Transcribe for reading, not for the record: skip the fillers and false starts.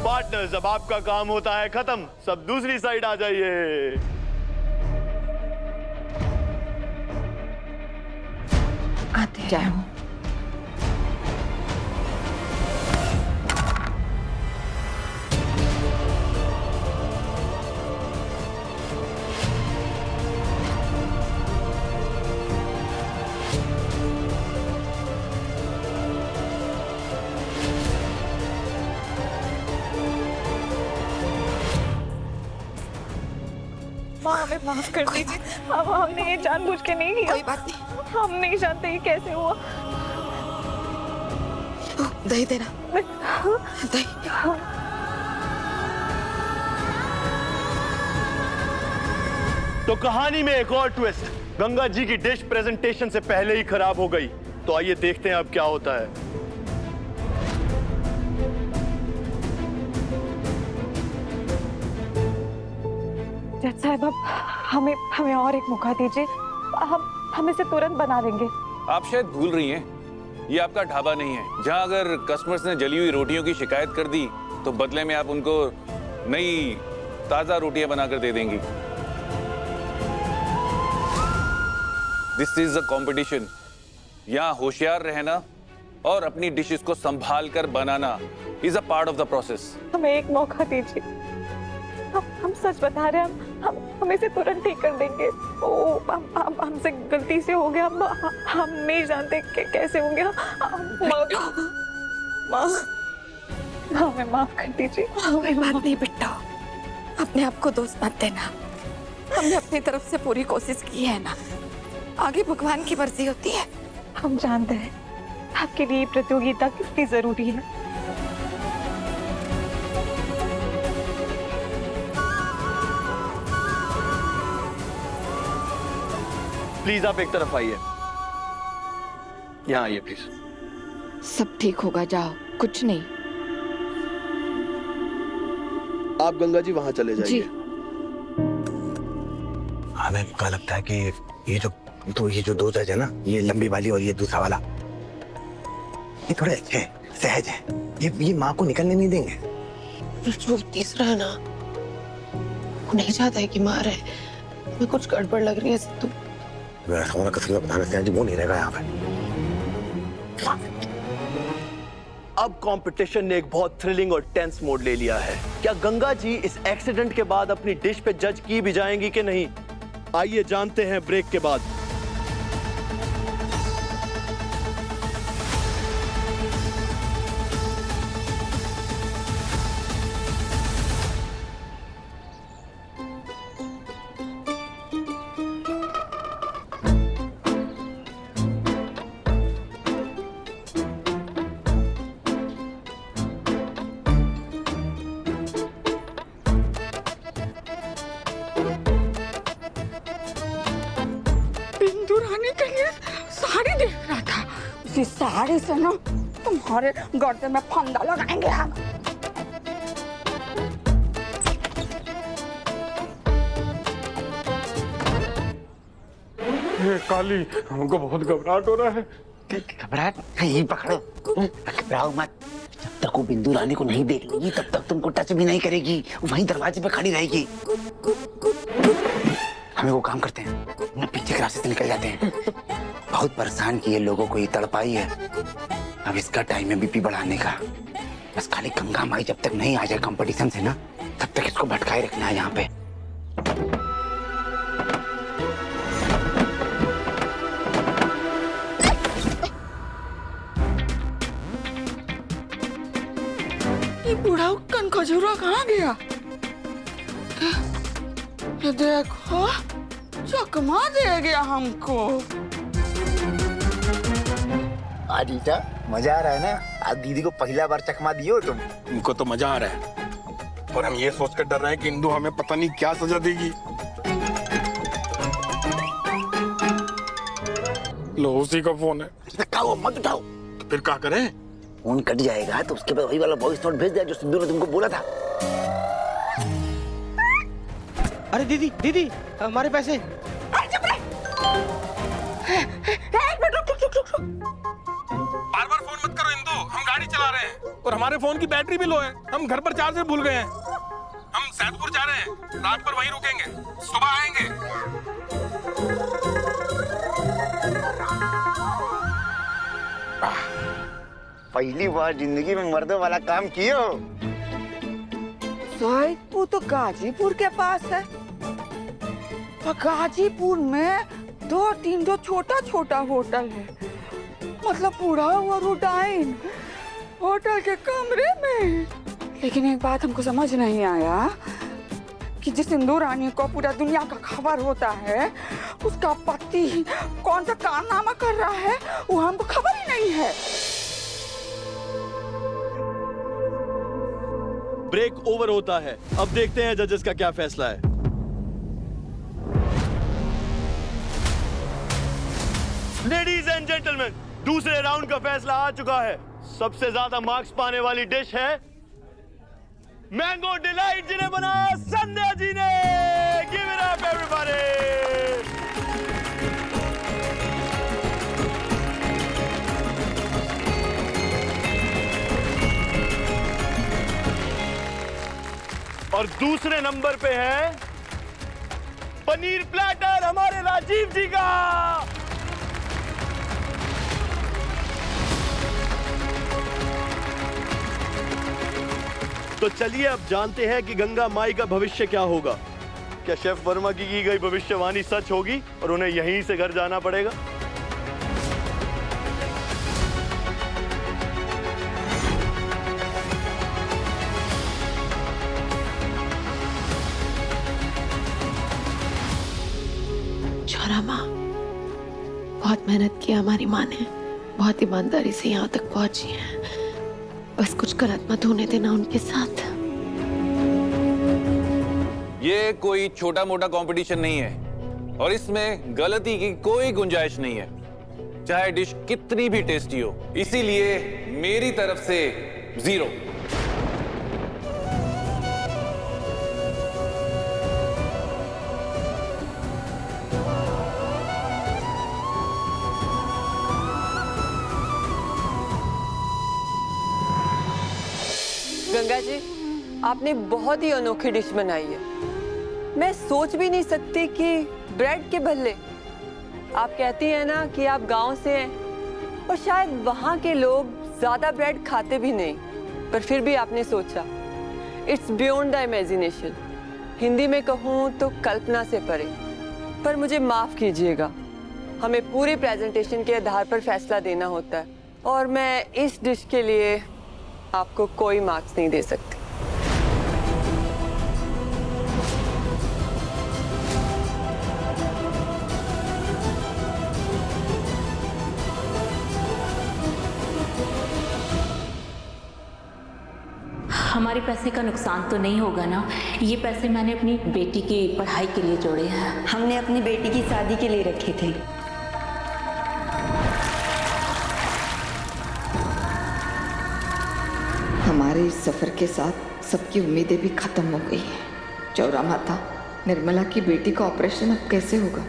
Partners, अब आपका काम होता है खत्म, सब दूसरी साइड आ जाइए। आते जाओ। माँ हमें माफ कर दीजिए, अब हमने ये जानबूझ के नहीं किया। कोई बात नहीं। हम नहीं जानते ये कैसे हुआ। दही देना, दही। तो कहानी में एक और ट्विस्ट, गंगा जी की डिश प्रेजेंटेशन से पहले ही खराब हो गई। तो आइए देखते हैं अब क्या होता है। जज साहब, अब हमें और एक मौका दीजिए, हम इसे तुरंत बना देंगे। आप शायद भूल रही हैं, ये आपका ढाबा नहीं है जहां अगर कस्टमर्स ने जली हुई रोटियों की शिकायत कर दी तो बदले में आप उनको नई ताजा रोटियां बनाकर दे देंगी। This is a competition. यहाँ होशियार रहना और अपनी डिशेस को संभाल कर बनाना is a part of the process. हमें एक मौका दीजिए, हम सच बता रहे हैं, हम इसे तुरंत ठीक कर देंगे। हमसे गलती से हो गया, हम नहीं जानते कैसे हो गया। माँ हमें माफ कर दीजिए। कोई बात नहीं बेटा, अपने आप को दोष मत देना। हमने अपनी तरफ से पूरी कोशिश की है ना, आगे भगवान की मर्जी होती है। हम जानते हैं आपके लिए प्रतियोगिता कितनी जरूरी है। प्लीज आप एक तरफ आइए, यहाँ आइए प्लीज। सब ठीक होगा, जाओ, कुछ नहीं। आप गंगा जी वहां चले जाइए। हमें क्या लगता है कि ये जो दो जज है ना, ये लंबी वाली और ये दूसरा वाला, ये थोड़े अच्छे हैं, सहज है। ये माँ को निकलने नहीं देंगे। जो तीसरा है ना, वो नहीं चाहता है कि मार है। हमें कुछ गड़बड़ लग रही है सिद्धू। सोना कसम बताने से वो नहीं रहेगा यहाँ पे। अब कंपटीशन ने एक बहुत थ्रिलिंग और टेंस मोड ले लिया है। क्या गंगा जी इस एक्सीडेंट के बाद अपनी डिश पे जज की भी जाएंगी कि नहीं? आइए जानते हैं ब्रेक के बाद। साड़ी देख रहा था, इसी साड़ी से ना तुम्हारे गर्दन में फंदा लगाएंगे हम। काली, हमको बहुत घबराहट हो रहा है। घबराहट? ये पकड़ो, घबराओ मत। जब तक वो बिंदु रानी को नहीं देख लेगी तब तक तुमको टच भी नहीं करेगी, वहीं दरवाजे पे खड़ी रहेगी। हमें वो काम करते हैं, ना पीछे के रास्ते से निकल जाते हैं। बहुत परेशान किए लोगों को, ये तड़पाई है। अब इसका टाइम है बीपी बढ़ाने का। बस खाली गंगा माई जब तक नहीं आ जाए कंपटीशन से ना, तब तक इसको भटकाए रखना है यहाँ पे। ये बूढ़ा कन खजूरा कहाँ गया? ये देखो, चकमा दे गया हमको। आदित्य, मजा आ रहा है ना? आज दीदी को पहला बार चकमा दिए हो तुम। इनको तो मजा आ रहा है और हम ये सोच कर डर रहे हैं कि इंदु हमें पता नहीं क्या सजा देगी। लो, उसी का फोन है। उठाओ मत उठाओ। तो फिर क्या करें? फोन कट जाएगा तो उसके बाद वही वाला वॉइस नोट भेज दिया जो सिद्धू ने तुमको बोला था। अरे दीदी दीदी, हमारे पैसे। बार-बार फोन मत करो इंदु, हम गाड़ी चला रहे हैं। और हमारे फोन की बैटरी भी लो है। हम घर पर चार्जर भूल गए हैं। हम सैदपुर जा रहे हैं, रात पर वहीं रुकेंगे, सुबह आएंगे। पहली बार जिंदगी में मर्दों वाला काम किए हो। सैदपुर तो गाजीपुर के पास है और गाजीपुर में 2-3 जो छोटा छोटा होटल है, मतलब पूरा हुआ रूटाइन होटल के कमरे में। लेकिन एक बात हमको समझ नहीं आया कि जिस सिंदूर रानी को पूरा दुनिया का खबर होता है, उसका पति कौन सा कारनामा कर रहा है वो हमको खबर ही नहीं है। ब्रेक ओवर होता है। अब देखते हैं जजेस का क्या फैसला है। लेडीज एंड जेंटलमैन, दूसरे राउंड का फैसला आ चुका है। सबसे ज्यादा मार्क्स पाने वाली डिश है मैंगो डिलाइट, जिन्हें बनाया संध्या जी ने। Give it up everybody. और दूसरे नंबर पे है पनीर प्लेटर हमारे राजीव जी का। तो चलिए अब जानते हैं कि गंगा माई का भविष्य क्या होगा। क्या शेफ वर्मा की गई भविष्यवाणी सच होगी और उन्हें यहीं से घर जाना पड़ेगा? छोरा माँ, बहुत मेहनत की हमारी माँ ने, बहुत ईमानदारी से यहाँ तक पहुंची है। बस कुछ गलत मत होने देना उनके साथ। ये कोई छोटा मोटा कंपटीशन नहीं है और इसमें गलती की कोई गुंजाइश नहीं है, चाहे डिश कितनी भी टेस्टी हो। इसीलिए मेरी तरफ से 0। गंगा जी, आपने बहुत ही अनोखी डिश बनाई है। मैं सोच भी नहीं सकती कि ब्रेड के बदले, आप कहती हैं ना कि आप गांव से हैं और शायद वहां के लोग ज्यादा ब्रेड खाते भी नहीं, पर फिर भी आपने सोचा। It's beyond the imagination. Hindi में कहूँ तो कल्पना से परे। पर मुझे माफ कीजिएगा, हमें पूरी प्रेजेंटेशन के आधार पर फैसला देना होता है और मैं इस डिश के लिए आपको कोई मार्क्स नहीं दे सकती। हमारे पैसे का नुकसान तो नहीं होगा ना? ये पैसे मैंने अपनी बेटी की पढ़ाई के लिए जोड़े हैं। हमने अपनी बेटी की शादी के लिए रखे थे। हमारे इस सफर के साथ सबकी उम्मीदें भी खत्म हो गई हैं। चौरा माता, निर्मला की बेटी का ऑपरेशन अब कैसे होगा?